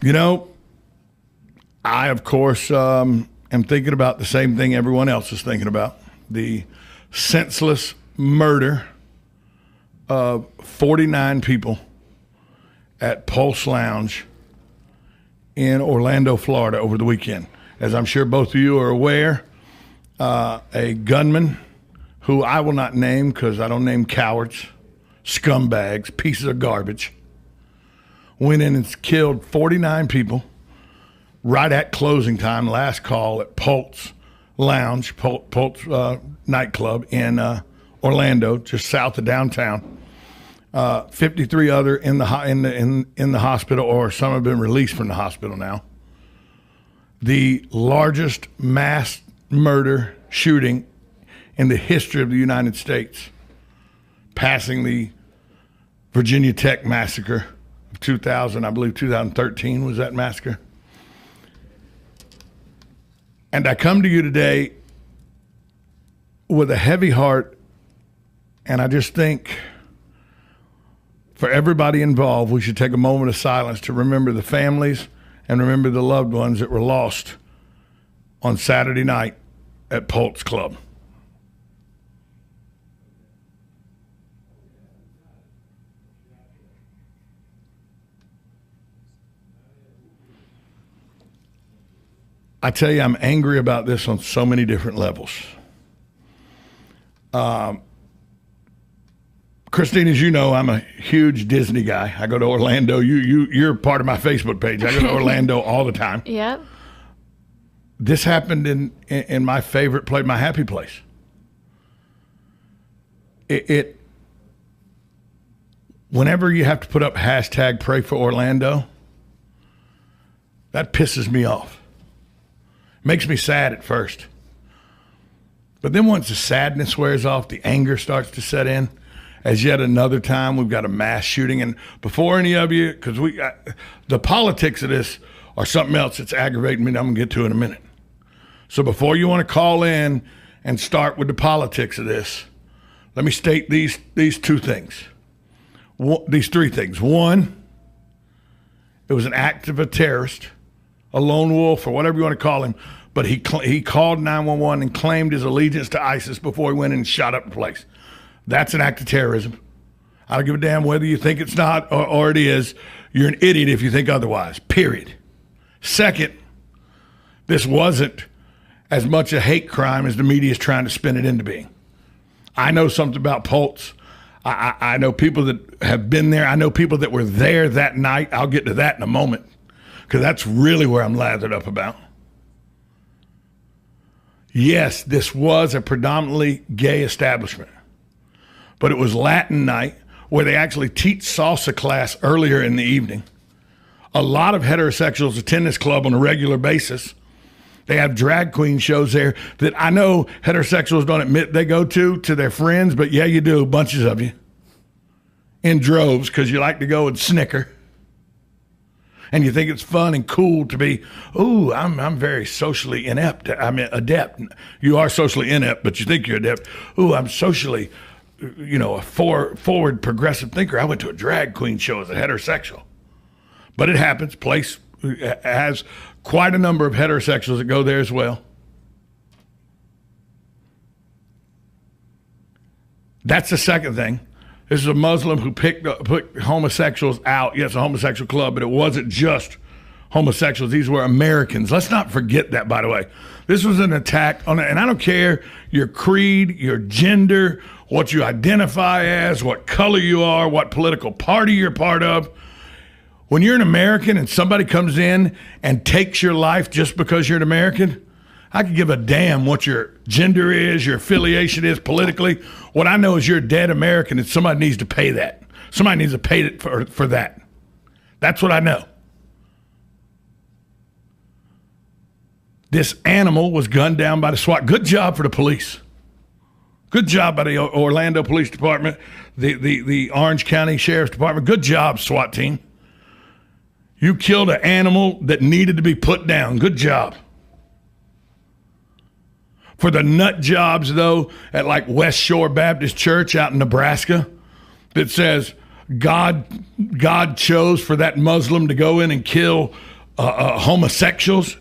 You know, I, of course, am thinking about the same thing everyone else is thinking about. The senseless murder of 49 people at Pulse Lounge in Orlando, Florida over the weekend. As I'm sure both of you are aware, a gunman who I will not name because I don't name cowards, scumbags, pieces of garbage, went in and killed 49 people right at closing time, last call at Pulse Lounge, Pulse nightclub in Orlando, just south of downtown. 53 other in the hospital, or some have been released from the hospital now. The largest mass murder shooting in the history of the United States, passing the Virginia Tech massacre of 2000, I believe 2013 was that massacre. And I come to you today with a heavy heart, and I just think for everybody involved, we should take a moment of silence to remember the families and remember the loved ones that were lost on Saturday night at Pulse Club. I tell you, I'm angry about this on so many different levels. Christine, as you know, I'm a huge Disney guy. I go to Orlando. You're part of my Facebook page. I go to Orlando all the time. Yep. This happened in my favorite place, my happy place. Whenever you have to put up hashtag pray for Orlando, that pisses me off. Makes me sad at first. But then once the sadness wears off, the anger starts to set in. As yet another time, we've got a mass shooting. And before any of you, because the politics of this are something else that's aggravating me that I'm going to get to in a minute. So before you want to call in and start with the politics of this, let me state these two things. These three things. One, it was an act of a terrorist, a lone wolf, or whatever you want to call him, but he called 911 and claimed his allegiance to ISIS before he went in and shot up the place. That's an act of terrorism. I don't give a damn whether you think it's not or it is. You're an idiot if you think otherwise, period. Second, this wasn't as much a hate crime as the media is trying to spin it into being. I know something about Pulse. I know people that have been there. I know people that were there that night. I'll get to that in a moment, because that's really where I'm lathered up about. Yes, this was a predominantly gay establishment, but it was Latin night where they actually teach salsa class earlier in the evening. A lot of heterosexuals attend this club on a regular basis. They have drag queen shows there that I know heterosexuals don't admit they go to their friends, but yeah, you do, bunches of you, in droves, because you like to go and snicker. And you think it's fun and cool to be, ooh, I'm very socially inept. I'm adept. You are socially inept, but you think you're adept. Ooh, I'm socially, a forward progressive thinker. I went to a drag queen show as a heterosexual. But it happens. Place has quite a number of heterosexuals that go there as well. That's the second thing. This is a Muslim who put homosexuals out. Yes, a homosexual club, but it wasn't just homosexuals. These were Americans. Let's not forget that, by the way. This was an attack on, and I don't care your creed, your gender, what you identify as, what color you are, what political party you're part of. When you're an American and somebody comes in and takes your life just because you're an American, I could give a damn what your gender is, your affiliation is politically. What I know is you're a dead American and somebody needs to pay that. Somebody needs to pay it for that. That's what I know. This animal was gunned down by the SWAT. Good job for the police. Good job by the Orlando Police Department, the Orange County Sheriff's Department. Good job, SWAT team. You killed an animal that needed to be put down. Good job. For the nut jobs, though, at like West Shore Baptist Church out in Nebraska that says God chose for that Muslim to go in and kill homosexuals,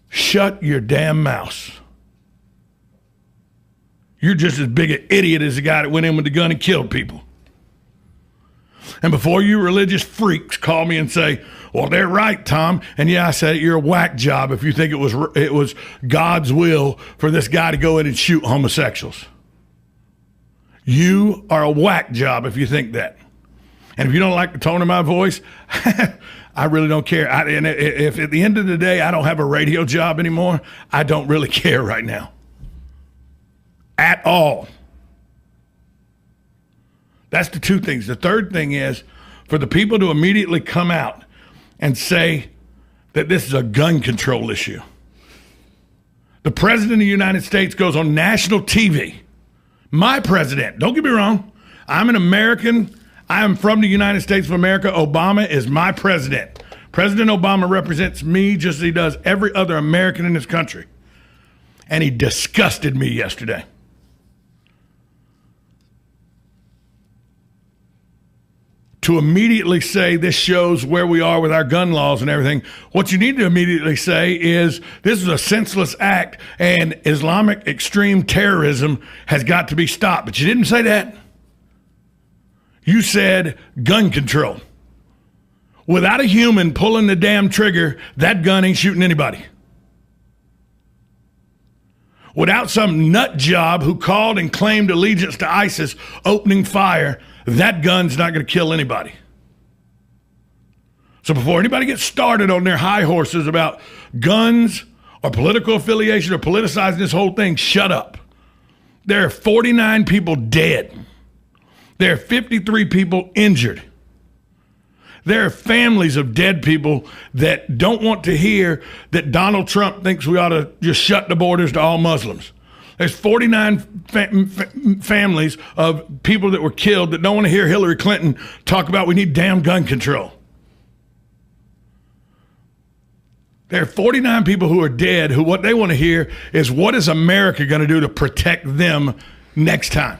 shut your damn mouth. You're just as big an idiot as the guy that went in with the gun and killed people. And before you religious freaks call me and say, well, they're right, Tom. And yeah, I said, you're a whack job if you think it was God's will for this guy to go in and shoot homosexuals. You are a whack job if you think that. And if you don't like the tone of my voice, I really don't care. And if at the end of the day I don't have a radio job anymore, I don't really care right now. At all. That's the two things. The third thing is for the people to immediately come out and say that this is a gun control issue. The president of the United States goes on national TV. My president, don't get me wrong, I'm an American. I am from the United States of America. Obama is my president. President Obama represents me just as he does every other American in this country. And he disgusted me yesterday. To immediately say this shows where we are with our gun laws and everything, what you need to immediately say is this is a senseless act and Islamic extreme terrorism has got to be stopped. But you didn't say that. You said gun control. Without a human pulling the damn trigger, that gun ain't shooting anybody. Without some nut job who called and claimed allegiance to ISIS opening fire, that gun's not going to kill anybody. So before anybody gets started on their high horses about guns or political affiliation or politicizing this whole thing, shut up. There are 49 people dead. There are 53 people injured. There are families of dead people that don't want to hear that Donald Trump thinks we ought to just shut the borders to all Muslims. There's 49 families of people that were killed that don't want to hear Hillary Clinton talk about we need damn gun control. There are 49 people who are dead who what they want to hear is what is America going to do to protect them next time?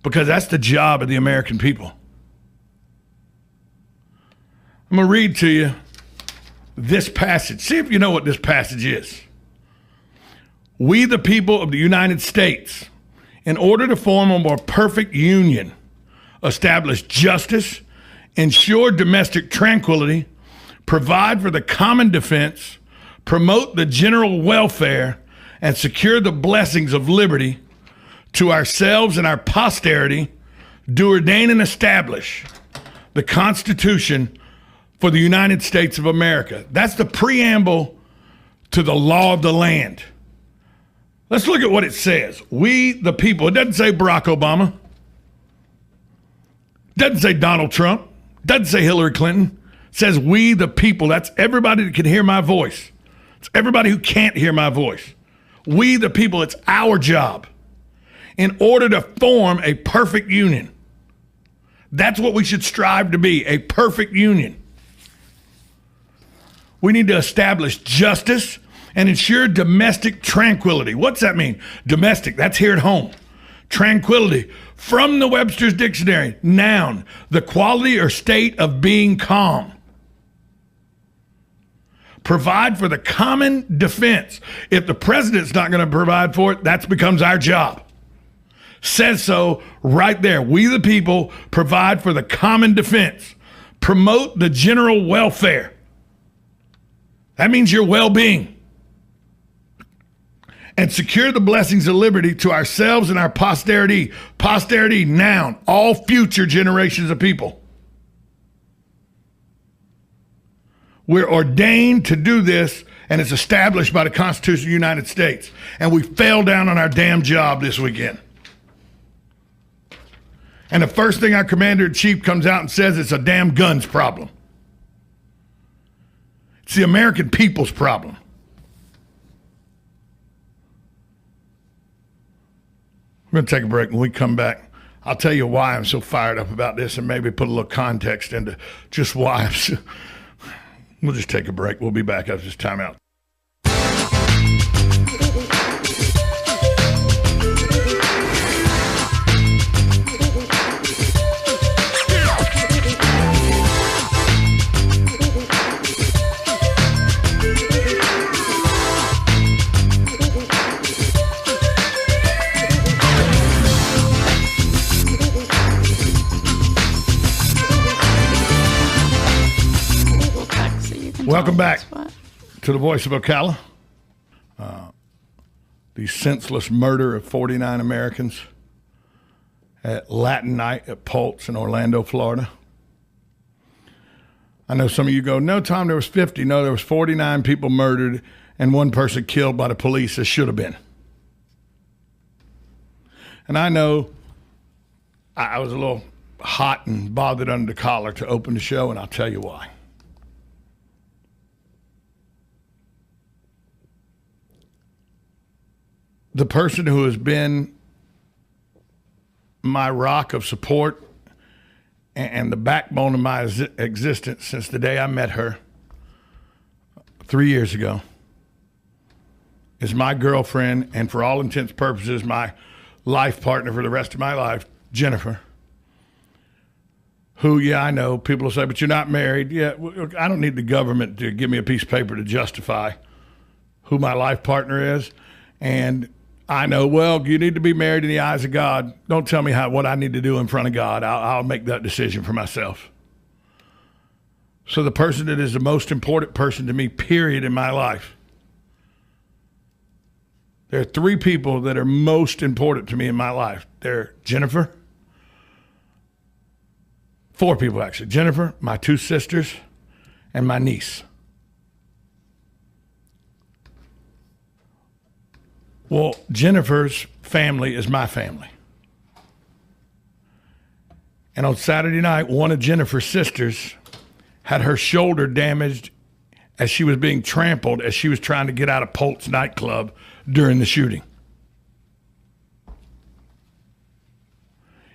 Because that's the job of the American people. I'm going to read to you this passage. See if you know what this passage is. We, the people of the United States, in order to form a more perfect union, establish justice, ensure domestic tranquility, provide for the common defense, promote the general welfare, and secure the blessings of liberty to ourselves and our posterity, do ordain and establish the Constitution for the United States of America. That's the preamble to the law of the land. Let's look at what it says. We, the people. It doesn't say Barack Obama. It doesn't say Donald Trump. It doesn't say Hillary Clinton. It says we, the people. That's everybody that can hear my voice. It's everybody who can't hear my voice. We, the people. It's our job. In order to form a perfect union. That's what we should strive to be, a perfect union. We need to establish justice and ensure domestic tranquility. What's that mean? Domestic, that's here at home. Tranquility, from the Webster's Dictionary, noun, the quality or state of being calm. Provide for the common defense. If the president's not going to provide for it, that becomes our job. Says so right there. We the people provide for the common defense. Promote the general welfare. That means your well-being. And secure the blessings of liberty to ourselves and our posterity. Posterity, noun, all future generations of people. We're ordained to do this, and it's established by the Constitution of the United States. And we fell down on our damn job this weekend. And the first thing our commander-in-chief comes out and says it's a damn guns problem. It's the American people's problem. We're going to take a break. When we come back, I'll tell you why I'm so fired up about this and maybe put a little context into just why I'm so... We'll just take a break. We'll be back after this timeout. Welcome back to the voice of Ocala. The senseless murder of 49 Americans at Latin night at Pulse in Orlando, Florida. I know some of you go, no, Tom, there was 50. No, there was 49 people murdered and one person killed by the police. It should have been. And I know I was a little hot and bothered under the collar to open the show, and I'll tell you why. The person who has been my rock of support and the backbone of my existence since the day I met her 3 years ago is my girlfriend, and for all intents and purposes, my life partner for the rest of my life, Jennifer. Who, yeah, I know, people will say, but you're not married. Yeah, I don't need the government to give me a piece of paper to justify who my life partner is. And I know, well, you need to be married in the eyes of God. Don't tell me what I need to do in front of God. I'll make that decision for myself. So the person that is the most important person to me, period, in my life. There are three people that are most important to me in my life. They're Jennifer. Four people, actually. Jennifer, my two sisters, and my niece. Well, Jennifer's family is my family. And on Saturday night, one of Jennifer's sisters had her shoulder damaged as she was being trampled as she was trying to get out of Pulse nightclub during the shooting.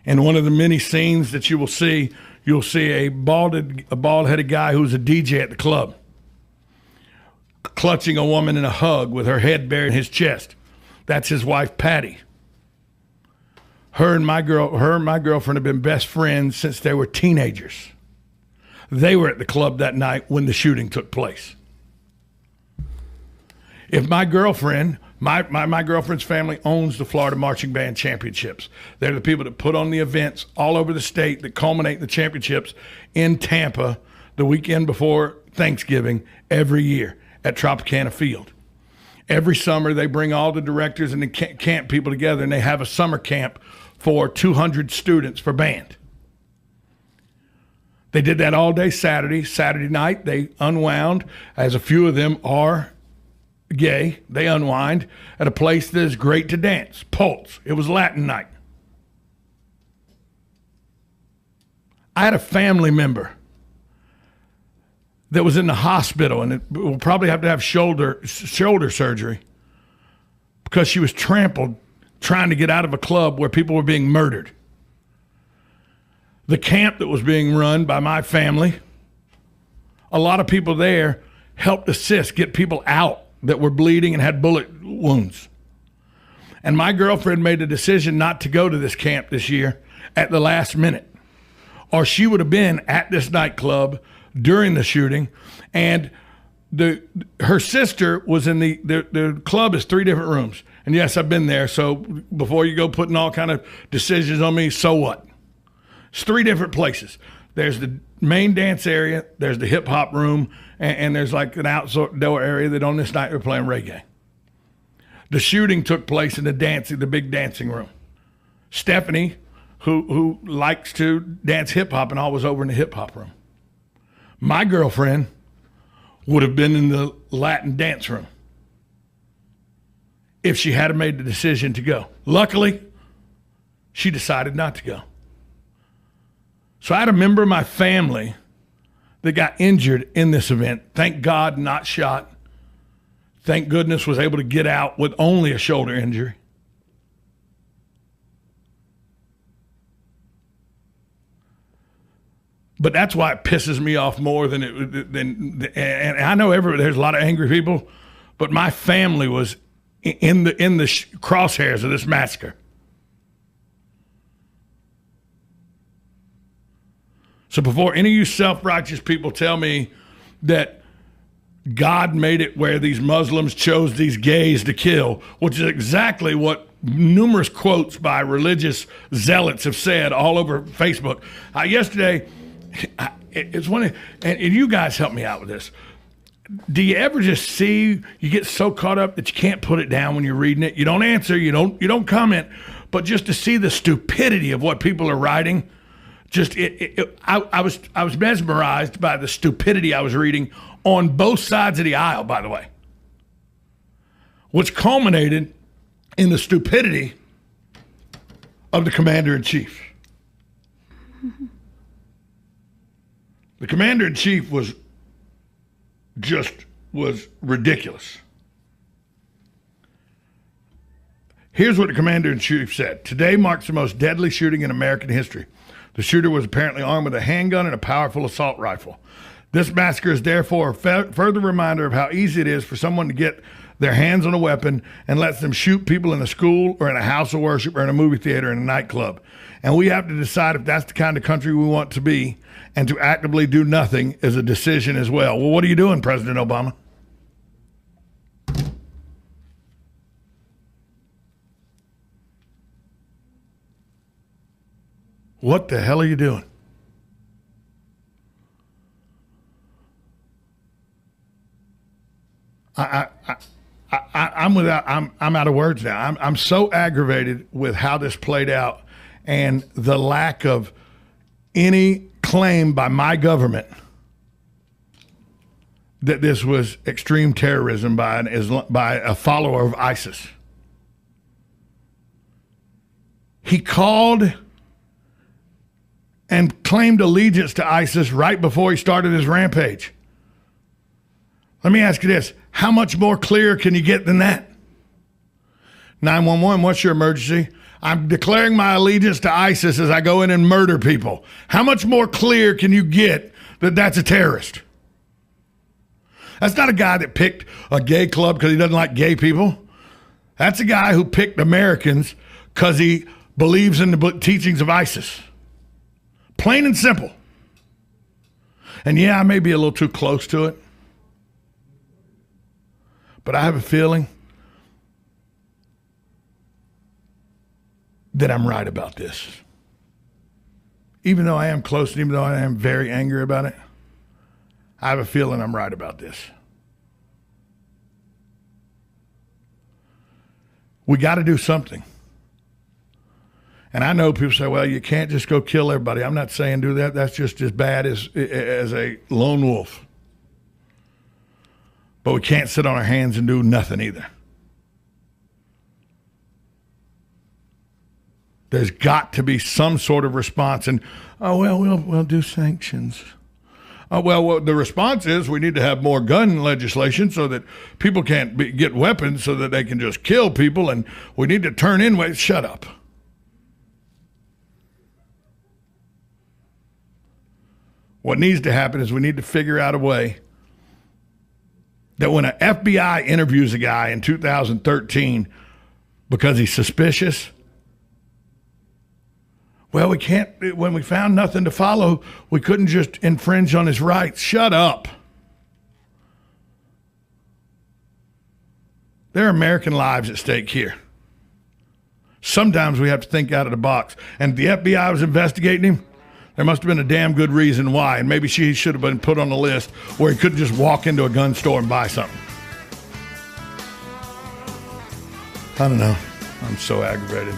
In one of the many scenes that you will see, you'll see a bald-headed guy who's a DJ at the club clutching a woman in a hug with her head buried in his chest. That's his wife, Patty. Her and my girlfriend have been best friends since they were teenagers. They were at the club that night when the shooting took place. If my girlfriend, my girlfriend's family owns the Florida Marching Band Championships. They're the people that put on the events all over the state that culminate the championships in Tampa the weekend before Thanksgiving every year at Tropicana Field. Every summer, they bring all the directors and the camp people together, and they have a summer camp for 200 students for band. They did that all day Saturday. Saturday night, they unwound, as a few of them are gay. They unwind at a place that is great to dance, Pulse. It was Latin night. I had a family member that was in the hospital and will probably have to have shoulder surgery because she was trampled trying to get out of a club where people were being murdered. The camp that was being run by my family, a lot of people there helped assist get people out that were bleeding and had bullet wounds. And my girlfriend made a decision not to go to this camp this year at the last minute, or she would have been at this nightclub during the shooting. And her sister was in the club is 3 different rooms. And yes, I've been there. So before you go putting all kind of decisions on me, so what? It's 3 different places. There's the main dance area, there's the hip hop room, and there's like an outdoor area that on this night they're playing reggae. The shooting took place in the big dancing room. Stephanie, who likes to dance hip hop and all, was over in the hip hop room. My girlfriend would have been in the Latin dance room if she had made the decision to go. Luckily, she decided not to go. So I had a member of my family that got injured in this event. Thank God, not shot. Thank goodness was able to get out with only a shoulder injury. But that's why it pisses me off more than and I know there's a lot of angry people, but my family was in the crosshairs of this massacre. So before any of you self-righteous people tell me that God made it where these Muslims chose these gays to kill, which is exactly what numerous quotes by religious zealots have said all over Facebook. Yesterday, it's one, and you guys help me out with this. do you ever just see, you get so caught up that you can't put it down when you're reading it? You don't answer, you don't comment, but just to see the stupidity of what people are writing, I was mesmerized by the stupidity I was reading on both sides of the aisle, by the way, which culminated in the stupidity of the commander-in-chief. The commander-in-chief was ridiculous. Here's what the commander-in-chief said. Today marks the most deadly shooting in American history. The shooter was apparently armed with a handgun and a powerful assault rifle. This massacre is therefore a further reminder of how easy it is for someone to get their hands on a weapon and lets them shoot people in a school or in a house of worship or in a movie theater or in a nightclub. And we have to decide if that's the kind of country we want to be, and to actively do nothing is a decision as well. Well, what are you doing, President Obama? What the hell are you doing? I'm out of words now. I'm so aggravated with how this played out and the lack of any claim by my government that this was extreme terrorism by a follower of ISIS. He called and claimed allegiance to ISIS right before he started his rampage. Let me ask you this. How much more clear can you get than that? 911, what's your emergency? I'm declaring my allegiance to ISIS as I go in and murder people. How much more clear can you get that that's a terrorist? That's not a guy that picked a gay club because he doesn't like gay people. That's a guy who picked Americans because he believes in the teachings of ISIS. Plain and simple. And yeah, I may be a little too close to it, but I have a feeling that I'm right about this. Even though I am close, and even though I am very angry about it, I have a feeling I'm right about this. We got to do something. And I know people say, well, you can't just go kill everybody. I'm not saying do that. That's just as bad as a lone wolf. But we can't sit on our hands and do nothing either. There's got to be some sort of response. And, we'll do sanctions. Well, the response is we need to have more gun legislation so that people can't get weapons so that they can just kill people. And we need to turn in. Shut up. What needs to happen is we need to figure out a way that when an FBI interviews a guy in 2013 because he's suspicious, well, we can't, when we found nothing to follow, we couldn't just infringe on his rights. Shut up. There are American lives at stake here. Sometimes we have to think out of the box. And the FBI was investigating him. There must have been a damn good reason why, and maybe she should have been put on the list where he couldn't just walk into a gun store and buy something. I don't know. I'm so aggravated.